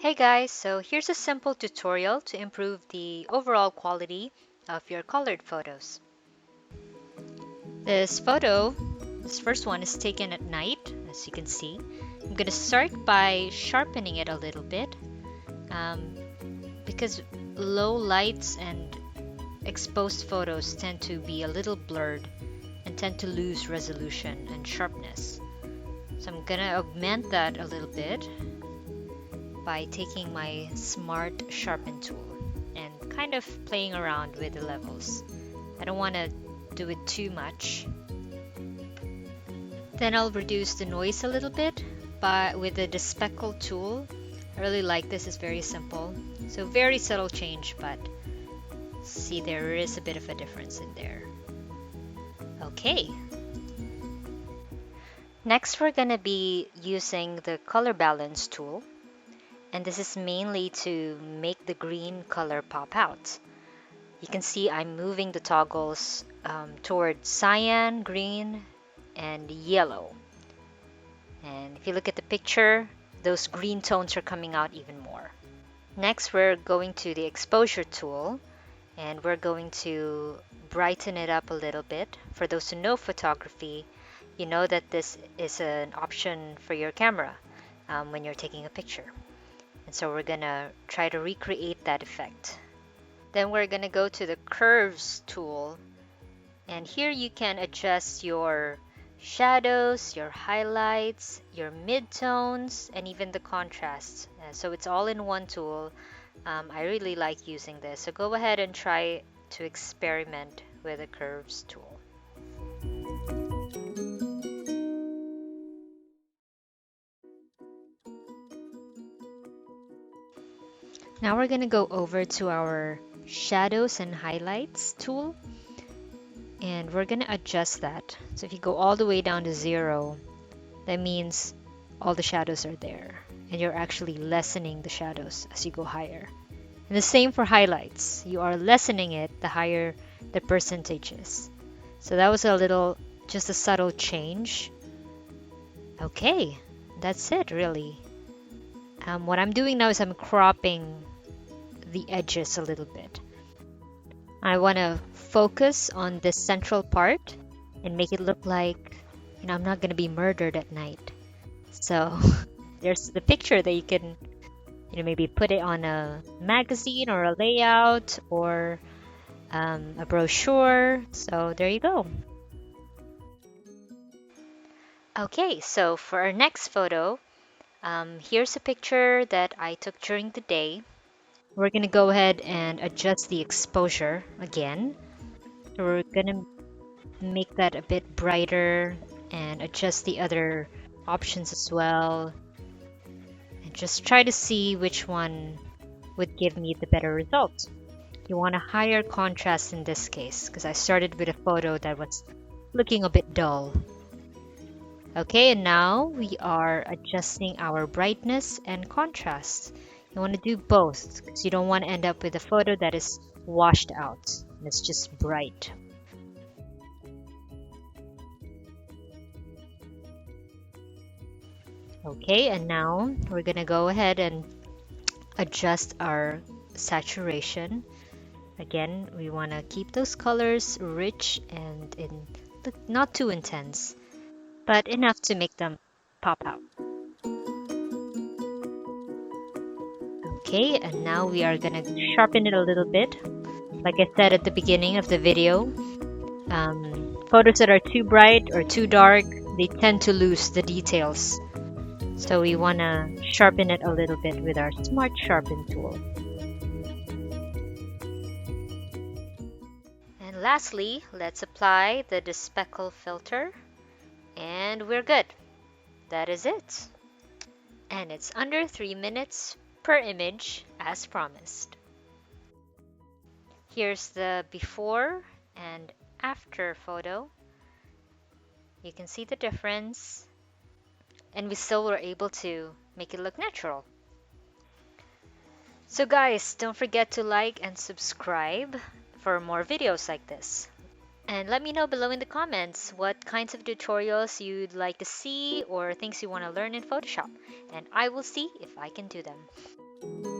Hey guys, so here's a simple tutorial to improve the overall quality of your colored photos. This first one is taken at night, as you can see. I'm going to start by sharpening it a little bit um, because low lights and exposed photos tend to be a little blurred and tend to lose resolution and sharpness. So I'm going to augment that a little bit by taking my Smart Sharpen tool and kind of playing around with the levels. I don't want to do it too much. Then I'll reduce the noise a little bit with the despeckle tool. I really like this, it's very simple. So very subtle change, but see, there is a bit of a difference in there. Okay. Next, we're going to be using the color balance tool. And this is mainly to make the green color pop out. You can see I'm moving the toggles toward cyan, green, and yellow. And if you look at the picture, those green tones are coming out even more. Next, we're going to the exposure tool, and we're going to brighten it up a little bit. For those who know photography, you know that this is an option for your camera when you're taking a picture. And so we're gonna try to recreate that effect. Then we're gonna go to the curves tool, and here you can adjust your shadows, your highlights, your midtones, and even the contrast. So it's all in one tool. I really like using this, so go ahead and try to experiment with the curves tool. Now we're gonna go over to our shadows and highlights tool, and we're gonna adjust that. So if you go all the way down to 0, that means all the shadows are there, and you're actually lessening the shadows as you go higher. And the same for highlights. You are lessening it the higher the percentage is. So that was just a subtle change. Okay, that's it really. What I'm doing now is I'm cropping the edges a little bit. I want to focus on this central part and make it look like, I'm not going to be murdered at night. So there's the picture that you can, maybe put it on a magazine or a layout or a brochure. So there you go. Okay, so for our next photo, here's a picture that I took during the day. We're going to go ahead and adjust the exposure again. So we're going to make that a bit brighter and adjust the other options as well. And just try to see which one would give me the better result. You want a higher contrast in this case because I started with a photo that was looking a bit dull. Okay, and now we are adjusting our brightness and contrast. You want to do both because you don't want to end up with a photo that is washed out and it's just bright. Okay, and now we're gonna go ahead and adjust our saturation. Again, we want to keep those colors rich and not too intense, but enough to make them pop out. Okay, and now we are gonna sharpen it a little bit. Like I said at the beginning of the video, photos that are too bright or too dark, they tend to lose the details. So we want to sharpen it a little bit with our Smart Sharpen tool. And lastly, let's apply the despeckle filter, and we're good. That is it. And it's under 3 minutes per image as promised. Here's the before and after photo. You can see the difference, and we still were able to make it look natural. So guys, don't forget to like and subscribe for more videos like this. And let me know below in the comments what kinds of tutorials you'd like to see or things you want to learn in Photoshop, and I will see if I can do them.